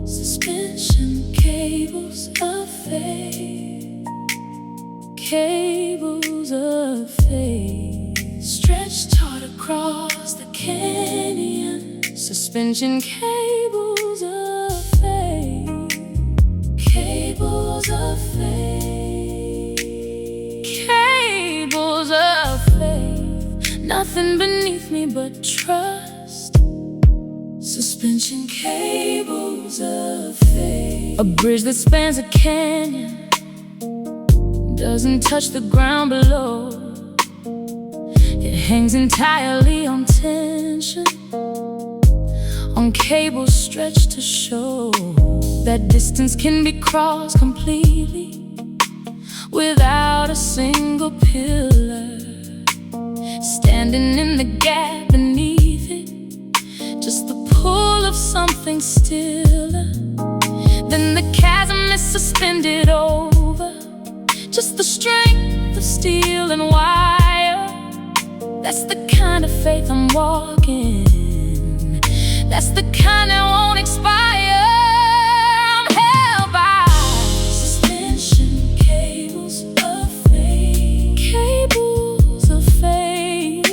Suspension cables of faith, cables of faith, stretched taut across the canyon. Suspension cables of faith, cables of faith, cables of faith. Nothing beneath me but trust. Suspension cables of faith. A bridge that spans a canyon, doesn't touch the ground below. It hangs entirely on tension, on cables stretched to show that distance can be crossed completely without a single pillar standing in the gap beneath it. Just the pull of something stiller. Then the chasm is suspended over just the strength of steel and wire. That's the kind of faith I'm walking. That's the kind that won't expire. I'm held by suspension cables of faith, cables of faith,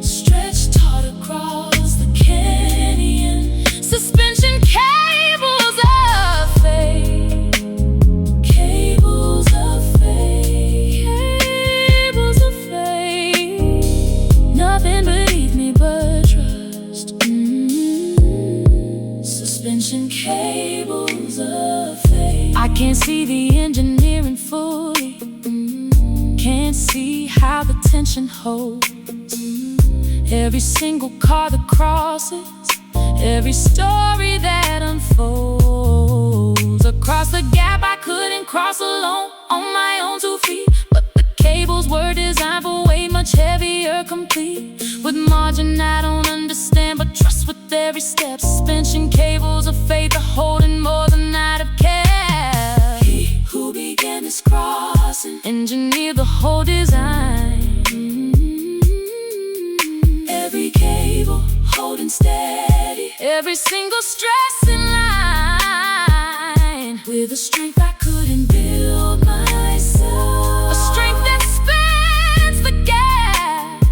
stretched taut across the canyon. Suspension cables of faith, cables of faith, cables of faith. Nothing beneath me but trust. Suspension cables of faith. I can't see the engineering fully, can't see how the tension holds every single car that crosses, every story that unfolds. Across the gap I couldn't cross alone, on my own 2 feet. But the cables were designed for way much heavier, complete with margin I don't understand, but trust with every step. Suspension cables of faith are holding more than I'd have cared. He who began this crossing engineered the whole design. Every cable holding steady, every single stress in line, with a strength I couldn't build myself, a strength that spans the gap.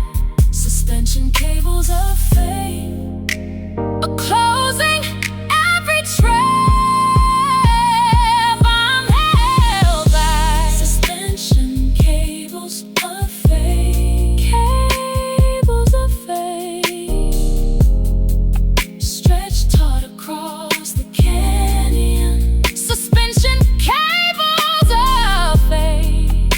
Suspension cables of faith are closing every trap. I'm held by suspension cables of faith, cables of faith, stretched taut across the canyon. Suspension cables of faith,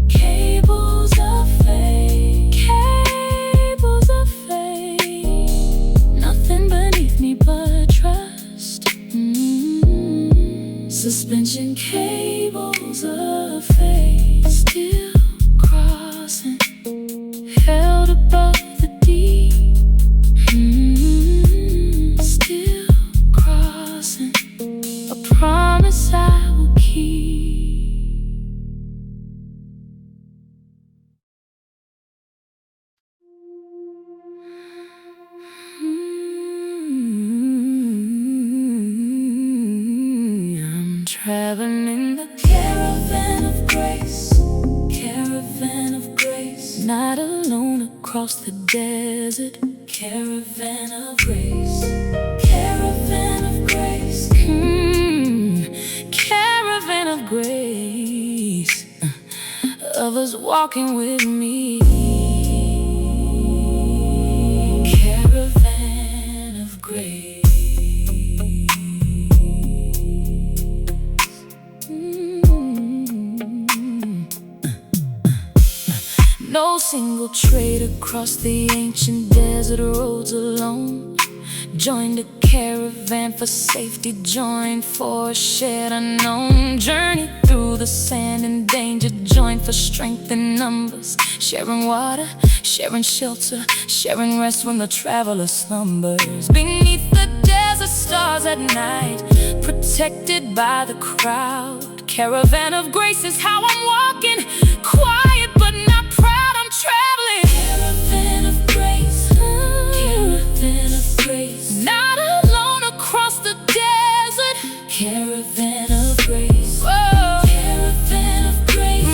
cables of faith, cables of faith. Nothing beneath me but trust. Suspension cables of faith, still crossing, held above the deep. Still crossing, a promise I will keep. I'm traveling in the caravan of grace, caravan of grace. Not alone across the desert, caravan of grace, caravan of grace. Caravan of grace, others walking with me. Caravan of grace. No single trader crossed the ancient desert roads alone. Joined a caravan for safety, joined for a shared unknown. Journey through the sand and danger, joined for strength in numbers. Sharing water, sharing shelter, sharing rest when the traveler slumbers. Beneath the desert stars at night, protected by the crowd, Caravan of grace is how I'm walking, quiet but not proud, I'm traveling. Caravan of grace, caravan of grace, not alone across the desert. Caravan of grace, whoa. Caravan of grace,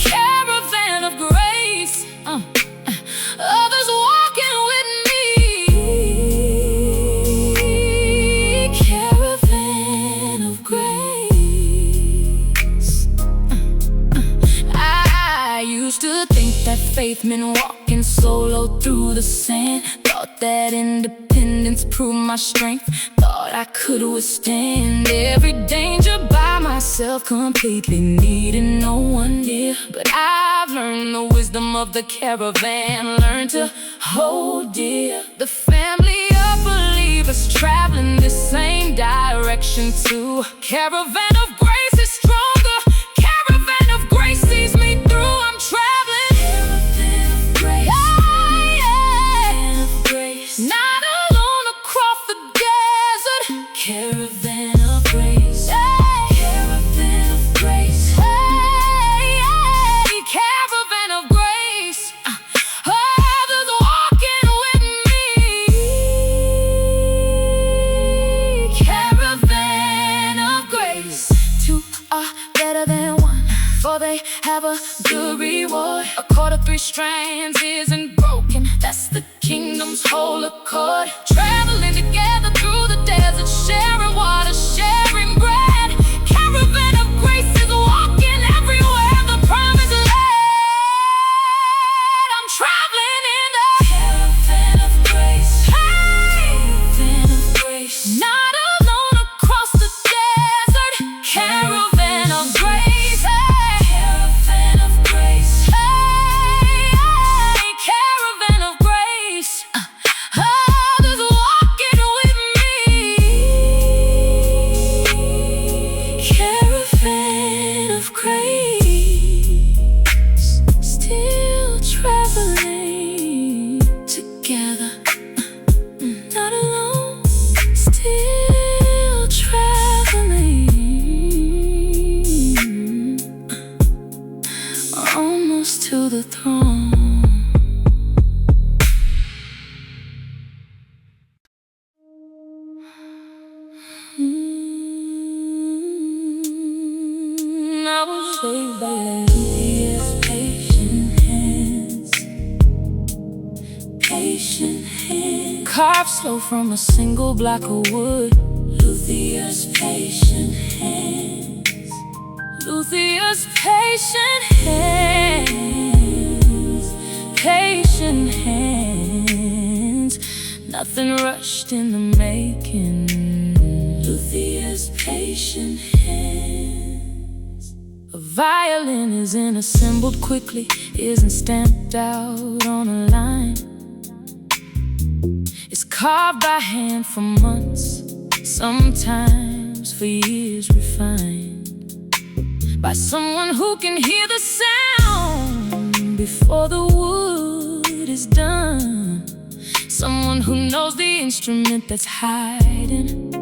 caravan of grace, others walking with me. Caravan of grace. I used to think that faith meant walking solo through the sand. Thought that independence proved my strength. Thought I could withstand every danger by myself, completely needing no one near. But I've learned the wisdom of the caravan, learned to hold dear the family of believers traveling this same direction too. Caravan of grace is stronger. Caravan of grace sees me through. I'm traveling. Caravan of grace, caravan of grace, not alone across the desert. Caravan of grace, caravan of grace, caravan of grace, others walking with me. Caravan of grace. Two are better than one, for they have a good reward. A cord of 3 strands isn't broken, that's the kingdom's whole accord. Traveling together through the desert, sharing water, sharing bread. Caravan of grace is walking everywhere the promise led. I'm traveling in the caravan of grace, caravan of grace, not alone across the desert. Caravan of grace, caravan of grace, caravan of grace, others walking with me. Caravan of grace, still traveling together, not alone, still traveling, almost to the throne. I was saved by His patient hands, patient hands, carved slow from a single block of wood. Luthier's patient hands, Luthier's patient hands, patient hands, nothing rushed in the making. Luthier's patient hands. A violin isn't assembled quickly, isn't stamped out on a line. It's carved by hand for months, sometimes for years refined, by someone who can hear the sound before the wood is done. Someone who knows the instrument that's hiding,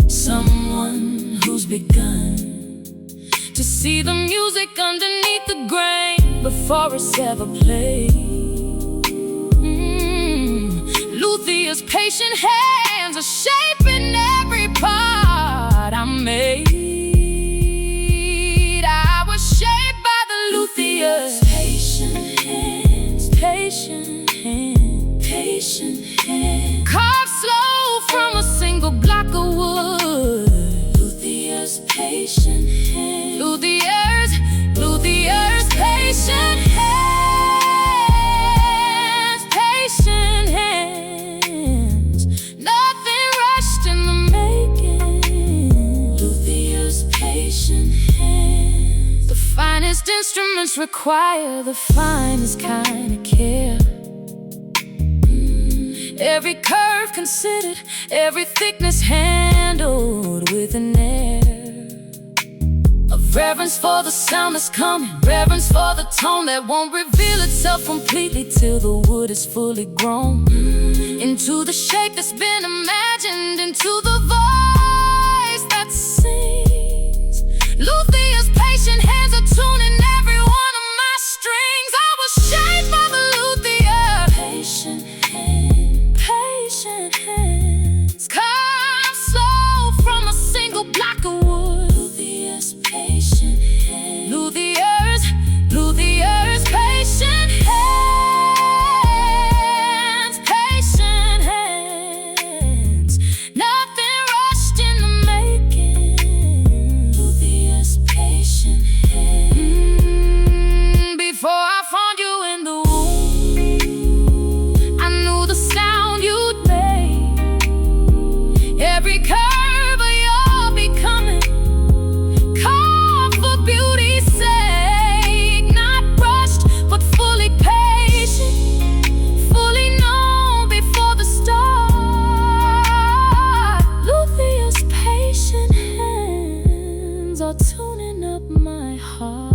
someone who's begun to see the music underneath the grain before it's ever played. Luthier's patient hands are shaping every part I made. I was shaped by the Luthier's patient hands, patient hands, patient hands, carved slow from a single block of wood. Luthier's patient hands, Luthier's patient hands, patient hands, nothing rushed in the making. Luthier's patient hands. The finest instruments require the finest kind of care. Every curve considered, every thickness handled with an air of reverence for the sound that's coming, reverence for the tone that won't reveal itself completely till the wood is fully grown into the shape that's been imagined, into the voice that sings. Luthea's patient hands are tuning every one of my strings. I was shaped by the luthier. Patient hands come slow from a single block of wood. Luthea's patient hands. Luthier's patient hands. Patient hands. Nothing rushed in the making. Luthier's patient hands. Before I found you in the womb, I knew the sound you'd make. Every curve of your becoming, carved for beauty's sake. Not rushed, but fully patient, fully known before the start. Luthier's patient hands are tuning up my heart.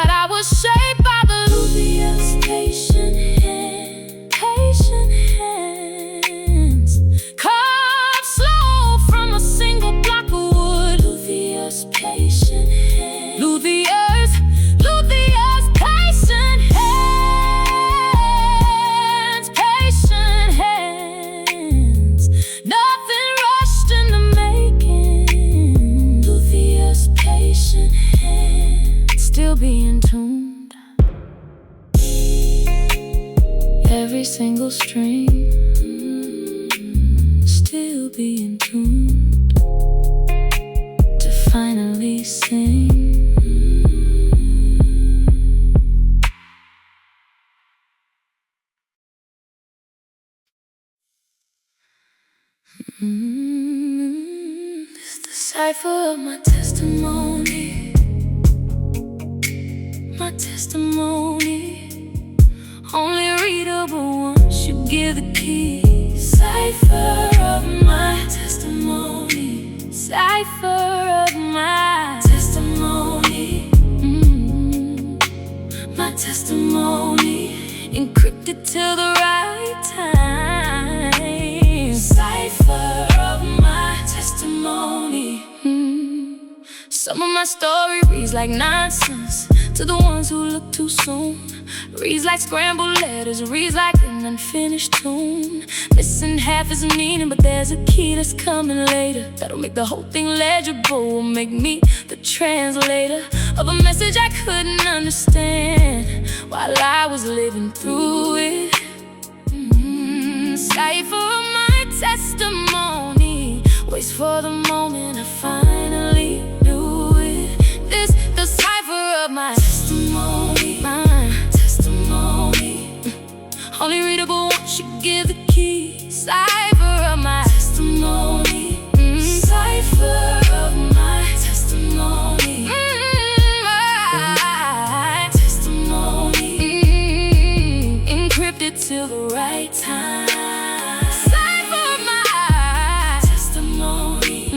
I was shaped by the Luthier's patient hands. Patient hands carved slow from a single block of wood. Luthier's patient hands. Luthier's patient hands. Patient hands. Nothing rushed in the making. Luthier's patient hands. Still being tuned. Every single string still being tuned to finally sing. It's the cipher of my testimony. My testimony, only readable once you give the key. Cipher of my testimony. Cipher of my testimony. My testimony, encrypted till the right time. Cipher of my testimony. Some of my story reads like nonsense to the ones who look too soon. Reads like scrambled letters, reads like an unfinished tune. Missing half its meaning, but there's a key that's coming later that'll make the whole thing legible, will make me the translator of a message I couldn't understand while I was living through it. Cipher of my testimony, waits for the moment I finally knew it. This the cipher of my testimony. My testimony, only readable once you give the key. Cipher of my testimony. Cipher of my testimony. My testimony, encrypted till the right time. Cipher of my testimony.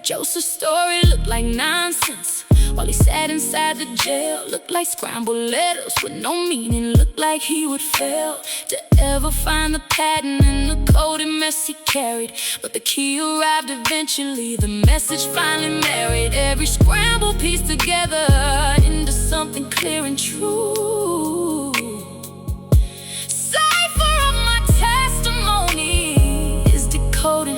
Joseph's story looked like nonsense while he sat inside the jail. Looked like scrambled letters with no meaning. Looked like he would fail to ever find the pattern in the coded mess he carried. But the key arrived eventually, the message finally married every scrambled piece together into something clear and true. Cipher of my testimony is decoding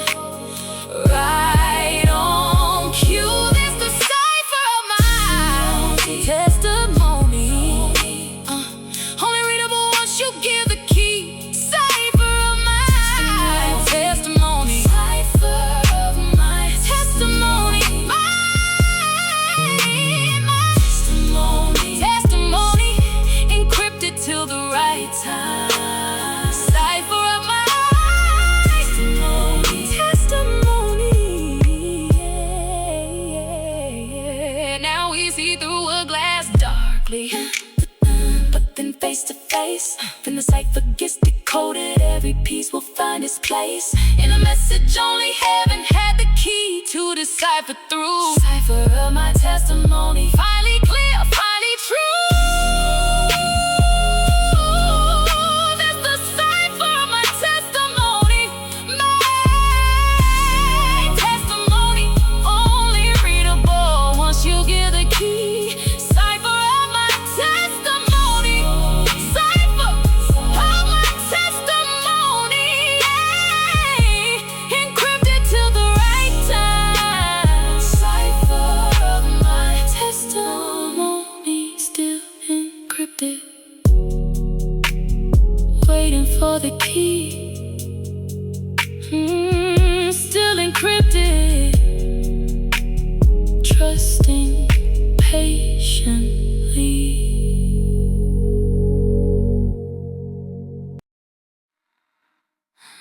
right on cue. This the cipher of my testimony. Only readable once you give the key. Cipher of my testimony. Cipher of my testimony. My testimony, encrypted till the right time. Cipher of my testimony. Now we see through a glass darkly, but then face to face, then the cipher gets decoded. Every piece will find its place in a message only heaven had the key to decipher through. Cipher of my testimony, finally clear, finally true. That's the cipher of my testimony.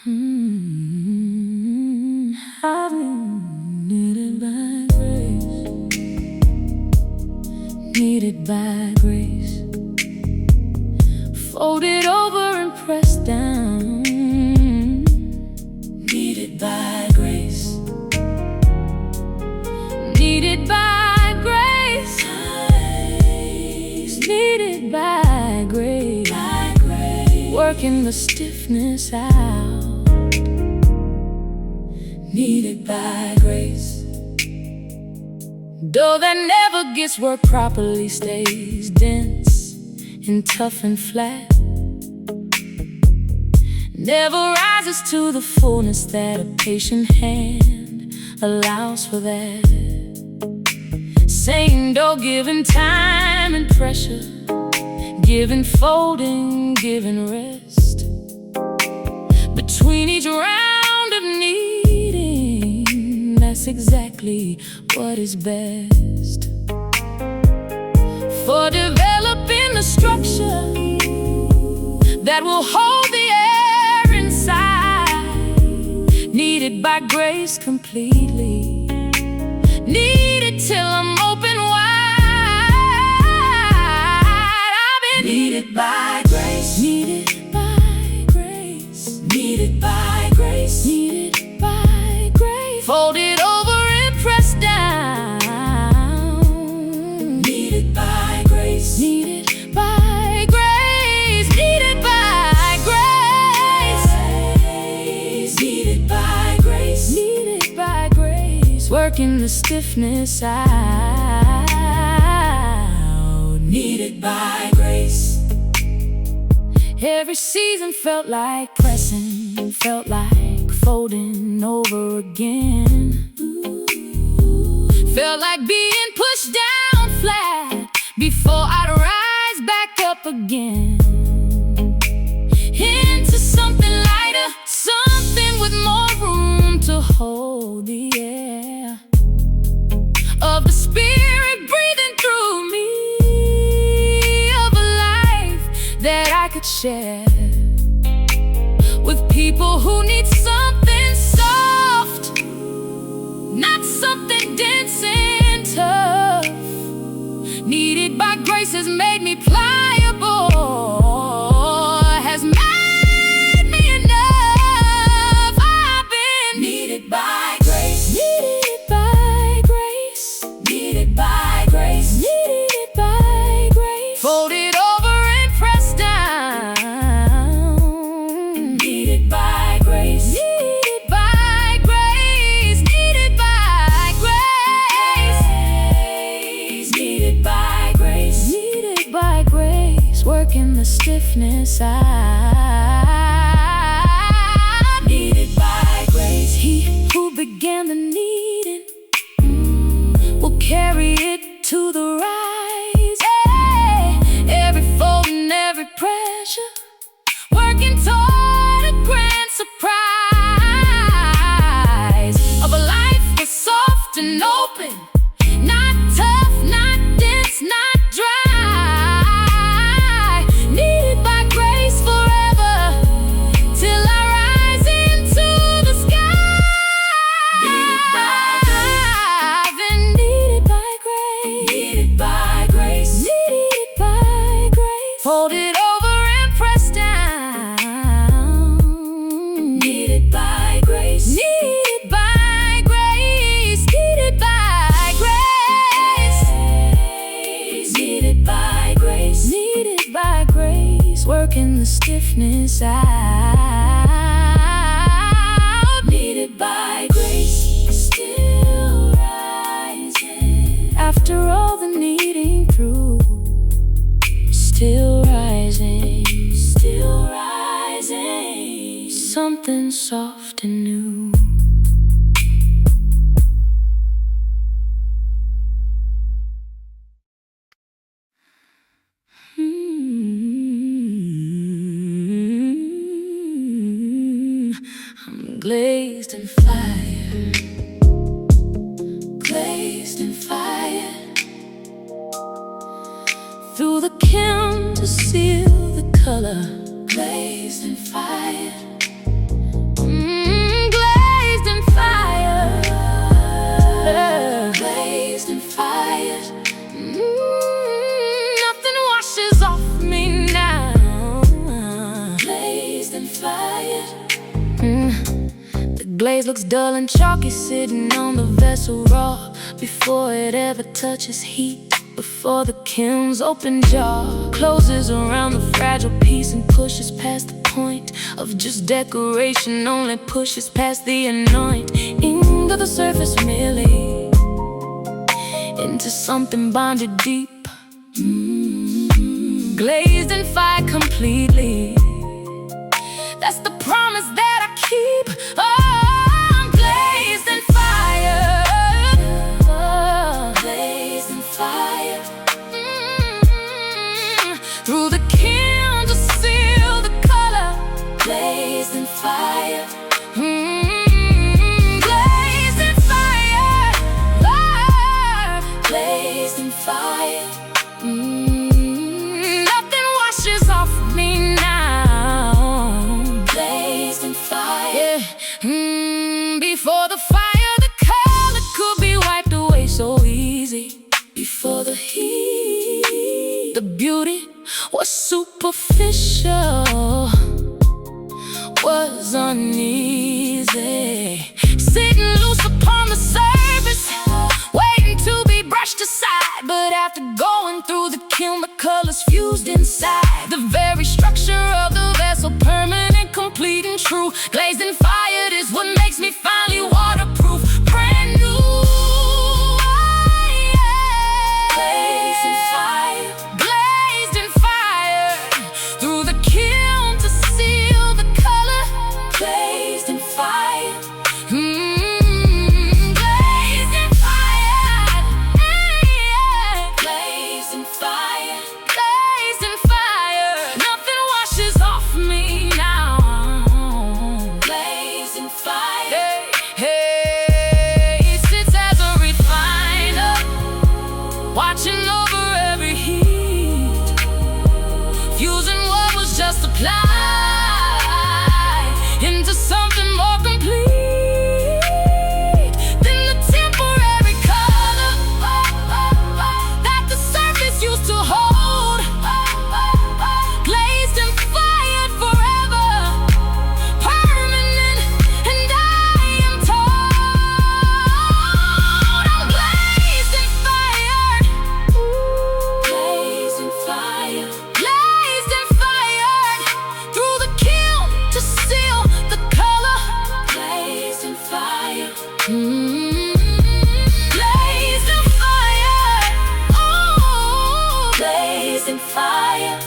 I've been needed by grace, needed by grace, folded over and pressed down, needed by grace, needed by grace, needed by grace, working the stiffness out, needed by grace. Dough that never gets worked properly stays dense and tough and flat, never rises to the fullness that a patient hand allows for that. Same dough given time and pressure, given folding, given rest. Between each round of kneading, that's exactly what is best. For developing the structure that will hold the air inside, needed by grace completely, needed till I'm open wide. I've been needed by grace, needed by grace, needed by grace, needed by grace, folded over and pressed down, needed by grace, needed by grace, needed by grace, needed by grace, needed by grace, working the stiffness out, needed by grace. Every season felt like pressing, felt like folding over again. Felt like being pushed down flat before I'd rise back up again, into something lighter, something with more room to hold the air of the Spirit breathing through me, of a life that I could share with people who need something soft, not something dense and tough. Needed by grace has made me pliable, has made me enough. I've been needed by grace, needed by grace, needed by grace, needed by grace, folded over and pressed down, needed by grace, needed by grace, needed by grace, needed by grace, needed by grace, working the stiffness out, needed by grace. He who began the kneading will carry it to the rise. Hey, every fold and every pressure, working toward a grand surprise of a life that's soft and open, not tough, not dense, not dry. Needed by grace forever, till I rise into the sky. Needed by grace. I've been needed by grace, needed by grace, needed by grace, folded over and pressed down, needed by grace, needed by grace, needed by grace, needed by grace, needed by grace, working the stiffness out, needed by grace, still rising after all the kneading through, still rising, still rising, something soft and new. I'm glazed in fire, glazed in fire, through the kiln to seal the color, glazed in fire, glaze looks dull and chalky, sitting on the vessel raw, before it ever touches heat, before the kiln's open jaw closes around the fragile piece and pushes past the point of just decoration, only pushes past the anointing of the surface merely into something bonded deep, glazed in fire completely. That's the promise that I keep. Oh, I'm glazed in fire, glazed in fire, through the kiln to seal the color, glazed in fire, glazed in fire, glazed in fire. Nothing washes off me now, glazed in fire. Before the fire, the color could be wiped away so easy. Before the heat, the beauty was superficial, was uneasy, sitting loose upon the surface, waiting to be brushed aside. But after going through the kiln, the colors fused inside. The very structure of the vessel, permanent, complete and true. Glazed in fire is what makes me finally waterproof, brand new. Glazed in fire, glazed in fire, through the kiln to seal the color, glazed in fire. Glazed in fire, glazed in fire, glazed in fire. Nothing washes off me now, glazed in fire. Hey, he sits as a refiner, watching over every heat, fusing what was just applied into something more complete than the temporary color that the surface used to hold. Glazed and fired forever, permanent, and I am told I'm glazed and fired, glazed and fired, glazed and fired, through the kiln to seal the color, glazed and fire, glazed and fire, oh, glazed and fire.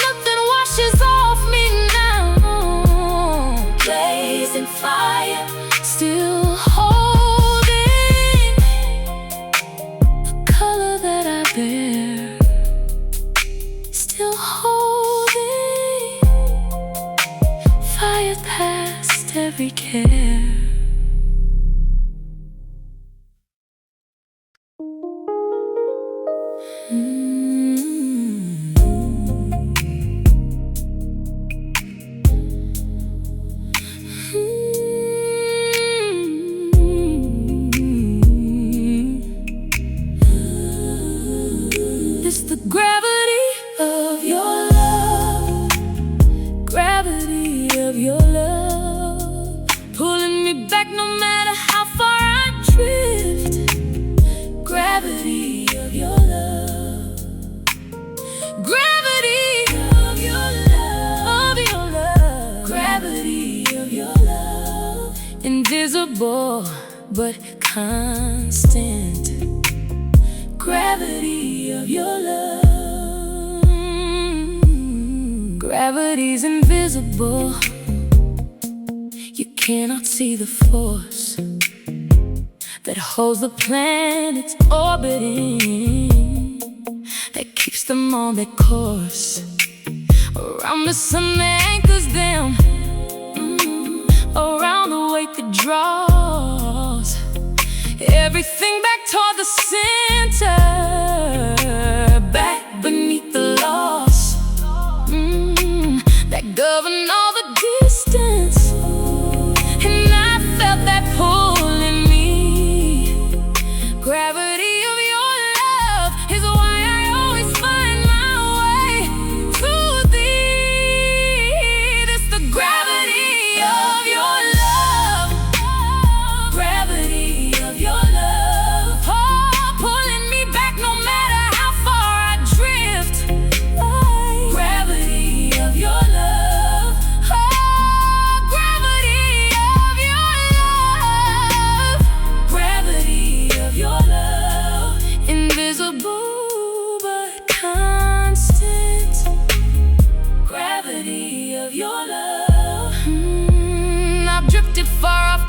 Nothing washes off me now, glazed and fire, still holding the color that I bear, still holding fire past every care. It's the gravity of your love, gravity of your love, pulling me back no matter how far I drift. Gravity of your love, gravity of your love, gravity of your love, invisible but constant. Gravity of your love, gravity's invisible. You cannot see the force that holds the planets orbiting, that keeps them on their course around the sun that anchors them, around the weight that draws everything back toward the center, back beneath the loss that govern all the distance. And I felt that pull in me. Gravity of your love is why I always find my way to thee. This the gravity of your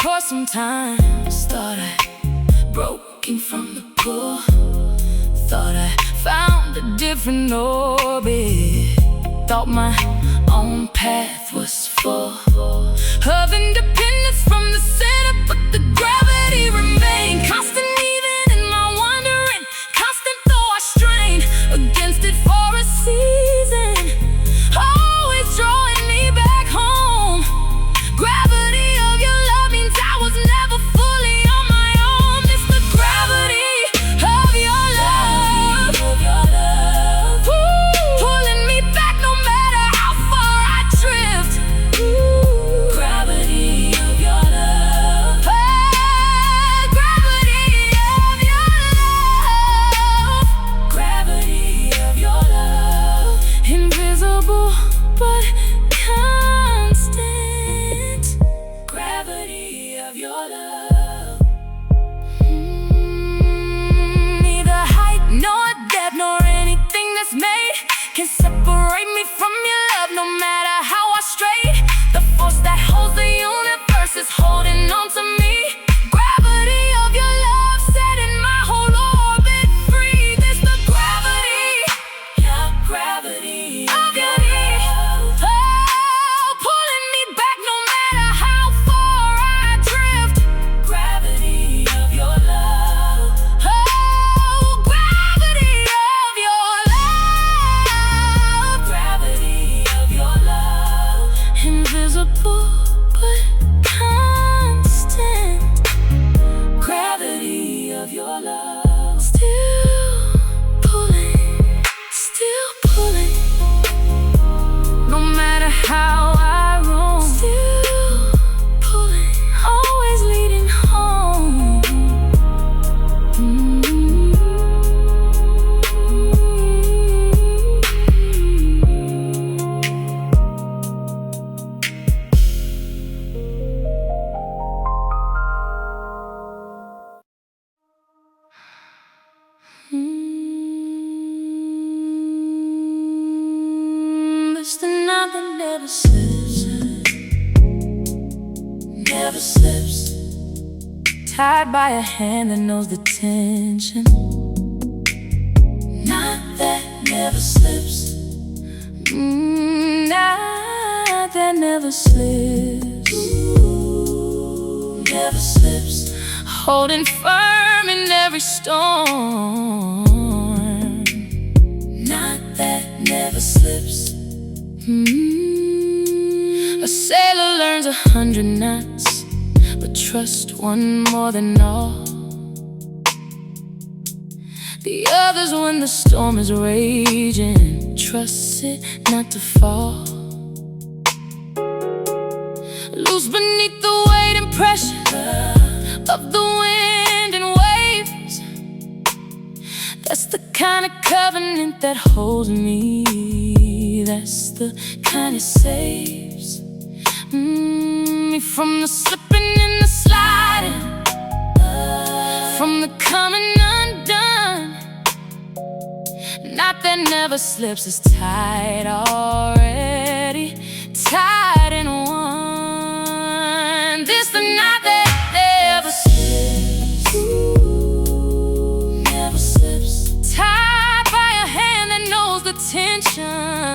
course sometimes. Thought I broken from the pool. Thought I found a different orbit. Thought my own path was full of independence from the center, but the gravity remained constant even in my wandering. Constant though I strained against it for a season, always drawing me back home. Gravity of your love means I was never fully on my own. It's the gravity of your love, pulling me back no matter how far I drift. Gravity of your love, gravity of your love, gravity of your love. Invisible but constant. Gravity of your love. Neither height nor depth nor anything that's made can separate me from your love, no matter how I stray. The force that holds the universe is holding on to me. Gravity of your love, setting my whole orbit free. This the gravity, yeah, gravity of your love, pulling me back no matter how far I drift. Gravity of your love, gravity of your love, gravity of your love. Invisible but constant. Gravity of your love. Still pulling, no matter how I roam. Still pulling, always leading home. It's the night that never slips, never slips. Tied by a hand that knows the tension. Night that never slips. Night that never slips. Never slips. Holding firm in every storm. Night that never slips. A sailor learns 100 knots, but trust one more than all. The others when the storm is raging, trusts it not to fall. Loose beneath the weight and pressure of the wind and waves. That's the kind of covenant that holds me. That's the kind that saves me from the slipping and the sliding, from the coming undone. Knot that never slips is tied already, tied in one. This the knot that never slips, never slips. Tied by a hand that knows the tension.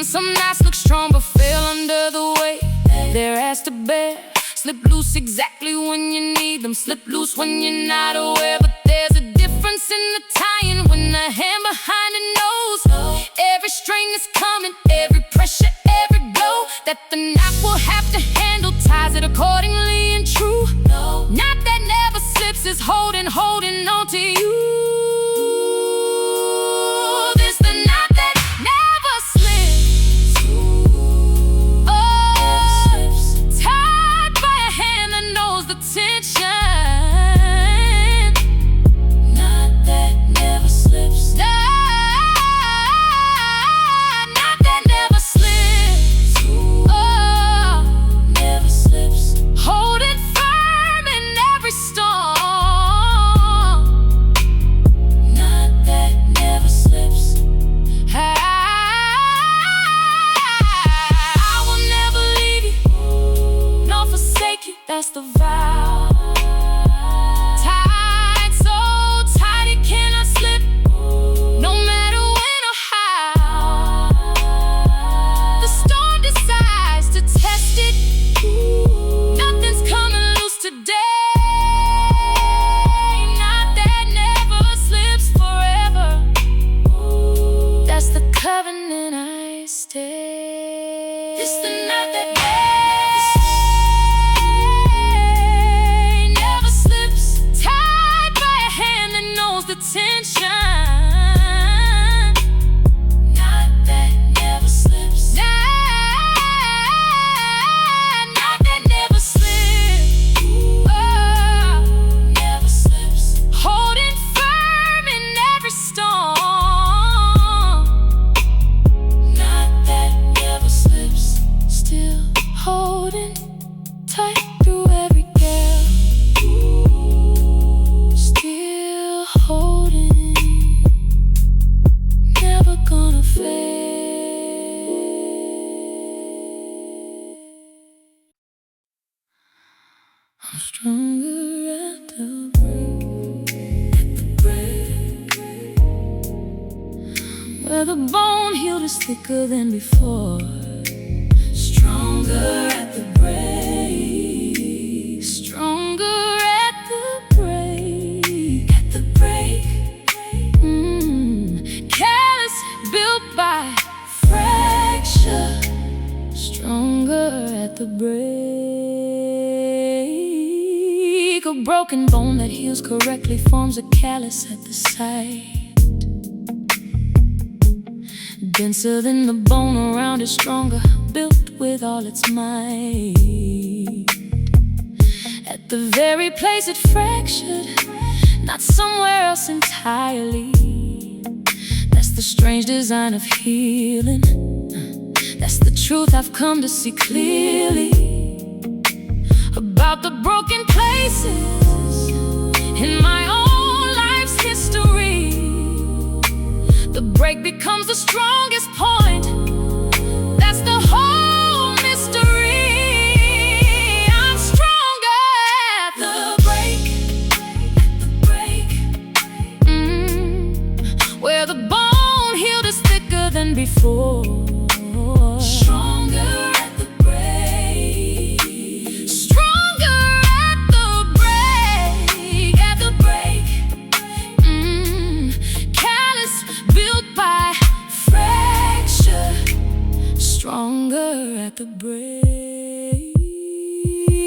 Some nights look strong but fail under the weight they're asked to bear. Slip loose exactly when you need them, slip loose when you're not aware. But there's a difference in the tying when the hand behind it knows every strain is coming, every pressure, every blow that the knot will have to handle, ties it accordingly and true. Knot that never slips is holding on to you. Not that where the bone healed is thicker than before. Stronger at the break, stronger at the break, at the break. Callous built by fracture, stronger at the break. A broken bone that heals correctly forms a callus at the site, denser than the bone around it, stronger, built with all its might. At the very place it fractured, not somewhere else entirely. That's the strange design of healing. That's the truth I've come to see clearly about the broken places in my own life's history. The break becomes the strongest point. That's the whole mystery. I'm stronger at the break, where the bone healed is thicker than before. Stronger at the break, stronger at the break, at the break. Callous built by fracture, stronger at the break.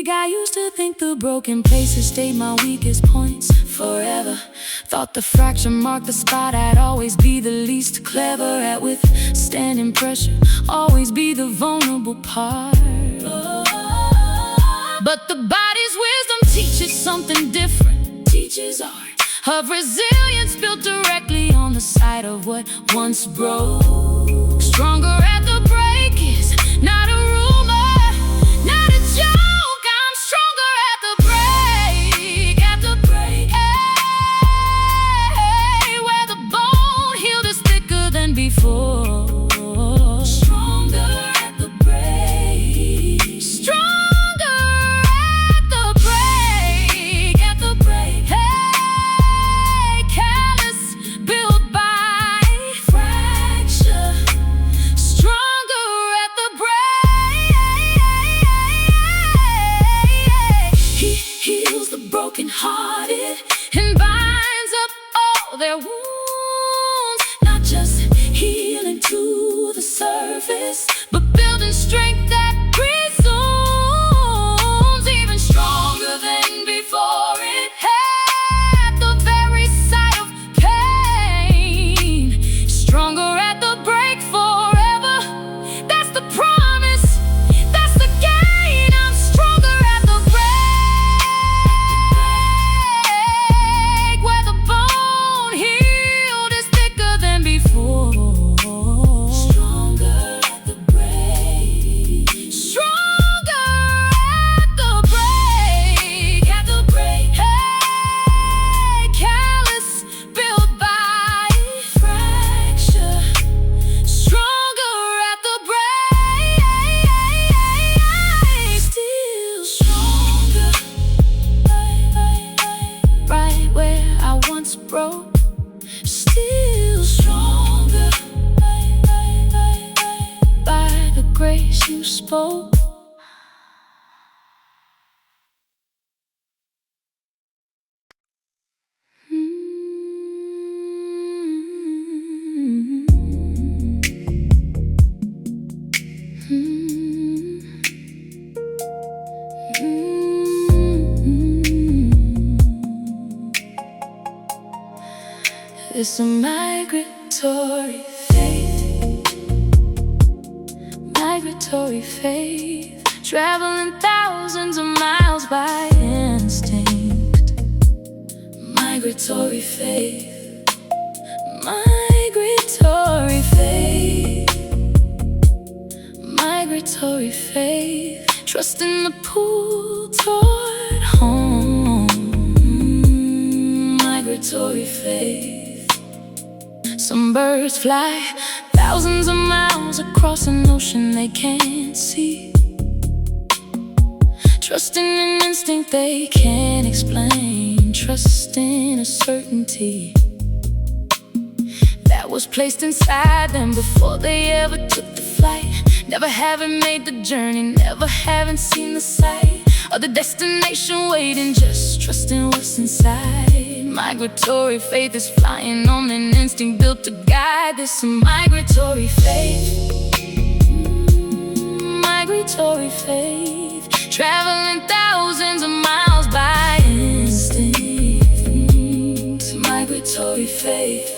I used to think the broken places stayed my weakest points forever. Thought the fracture marked the spot I'd always be the least clever at withstanding pressure, always be the vulnerable part. But the body's wisdom teaches something different, teaches art of resilience built directly on the side of what once broke. Stronger at the break is not a rumor, not a joke. I'm stronger at the break, at the break. Hey, where the bone healed is thicker than before. Stronger at the break, stronger at the break, at the break. Hey, callous built by fracture, stronger at the break. He heals the broken-hearted and binds up all their wounds, not just healing to the surface, but building strength that presumes even stronger than before it. At the very sight of pain, stronger at the break forever. That's the promise, that's the gain. I'm stronger at the break, where the bone healed is thicker than before. Stronger at the break, stronger at the break, at the break. Hey, callous built by fracture, stronger at the break. Still stronger, right where I once broke. Still stronger, by the grace you spoke. It's a migratory faith, migratory faith, traveling thousands of miles by instinct. Migratory faith, migratory faith, migratory faith, trusting the pull toward home. Migratory faith. Some birds fly thousands of miles across an ocean they can't see, trusting an instinct they can't explain, trusting a certainty that was placed inside them before they ever took the flight. Never having made the journey, never having seen the sight of the destination waiting, just trusting what's inside. Migratory faith is flying on an instinct built to guide. This migratory faith, migratory faith, traveling thousands of miles by instinct. Migratory faith,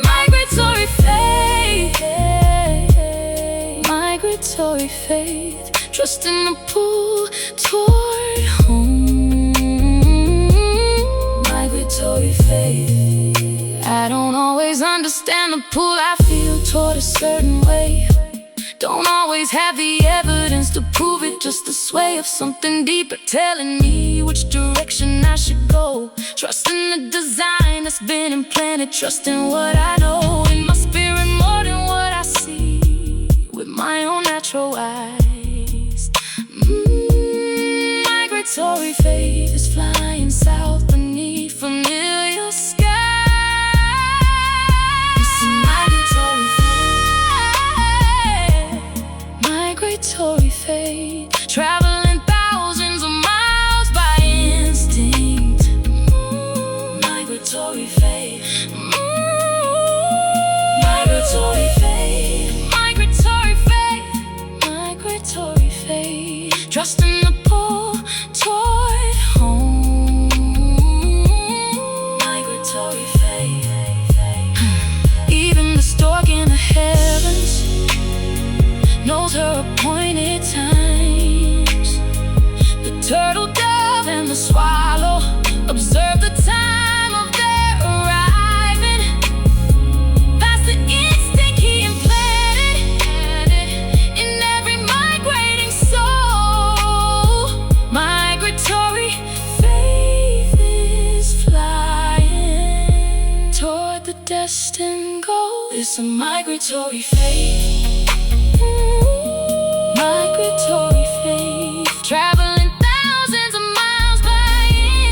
migratory faith, migratory faith, trusting the pull toward home. Migratory faith. I don't always understand the pull I feel toward a certain way. Don't always have the evidence to prove it, just the sway of something deeper telling me which direction I should go. Trusting the design that's been implanted, trusting what I know in my spirit more than what I see with my own natural eyes. Migratory faith is flying south beneath familiar skies. Migratory faith, traveling thousands of miles by instinct. Migratory faith, migratory faith, migratory faith, migratory faith, trusting the pull toward home. Migratory faith. Even the stork in the heavens knows her appointed times. The turtle dove and the swallow observe the time of their arriving. That's the instinct he implanted in every migrating soul. Migratory faith is flying toward the destined goal. It's a migratory faith. Migratory faith, traveling thousands of miles by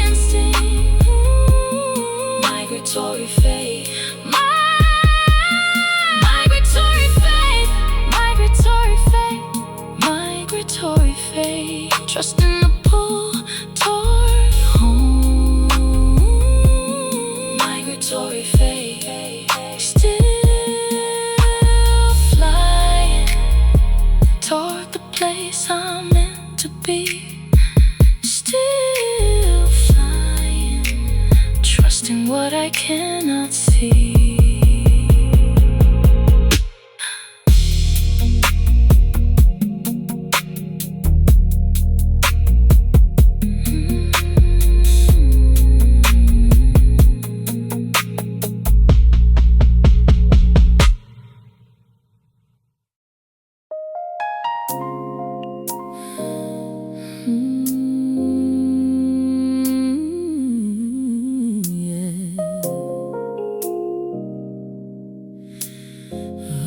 instinct. Migratory faith, migratory faith, migratory faith, migratory faith, trusting the pull toward home. Migratory faith, still flying toward the place I'm meant to be. Still flying, trusting what I cannot see.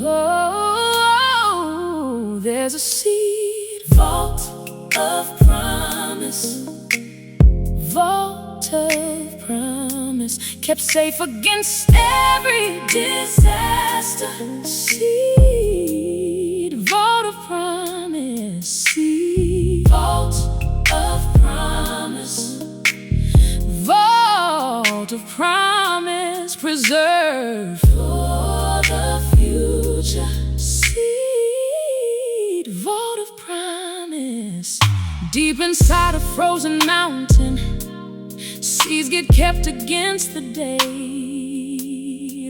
Oh, there's a seed vault of promise, vault of promise, kept safe against every disaster. Seed vault of promise, seed vault of promise, vault of promise, preserved for the future. Seed vault of promise, deep inside a frozen mountain. Seeds get kept against the day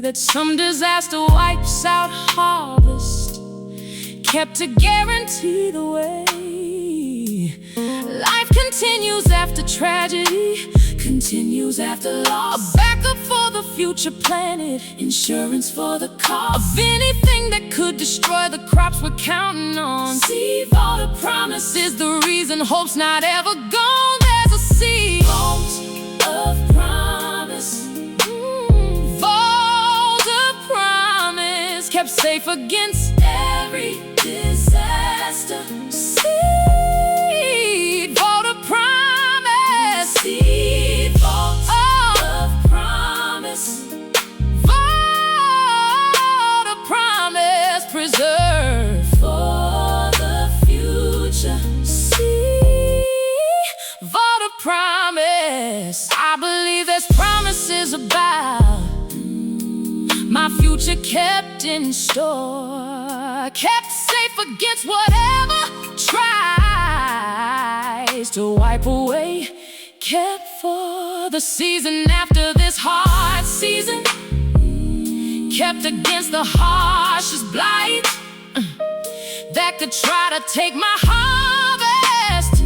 that some disaster wipes out harvest, kept to guarantee the way. Life continues after tragedy, continues after loss. A backup for the future planet, insurance for the cost of anything that could destroy the crops we're counting on. Seed vault of promise is the reason hope's not ever gone. There's a seed vault of promise, vault of promise, kept safe against every disaster. Seed vault of promise, seed vault of promise, my future kept in store, kept safe against whatever tries to wipe away, kept for the season after this hard season, kept against the harshest blight that could try to take my harvest,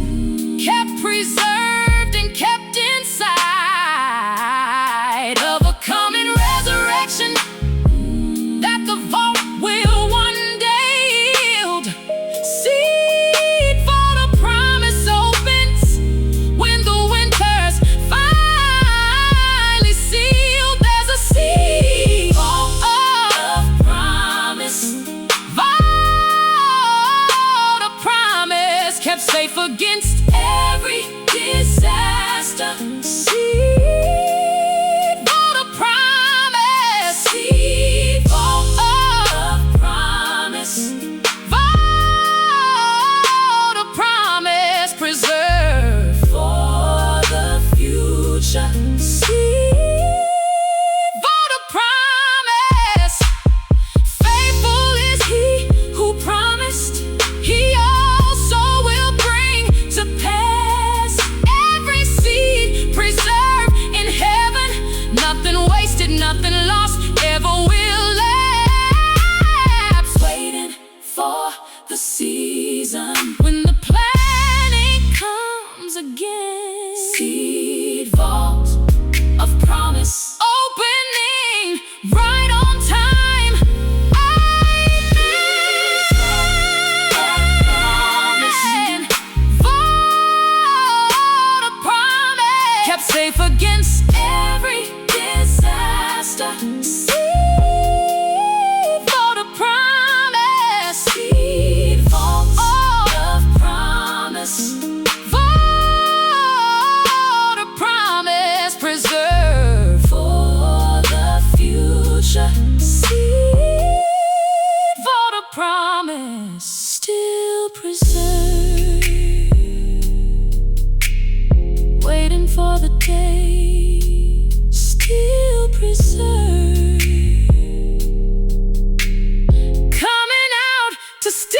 kept preserved and kept inside of a coming resurrection that the vault will one day yield. Seed for the promise opens when the winter's finally sealed. There's a seed vault of promise, vault of promise, kept safe against every disaster. Seed vault of promise, seed vault of promise, vault of promise, preserve for the future. Seed vault of promise, faithful is He who promised, He also will bring to pass. Every seed preserved in heaven, nothing wasted, nothing lost, ever will lapse. Waiting for the season when the planting comes again. Seed vault of promise, opening right on time. Amen. Vault of promise, kept safe against every disaster. Seed vault of promise, seed vault of promise, vault of promise, preserve for the future. Seed vault of promise, still preserved, waiting for the day, still preserved, coming out to stay.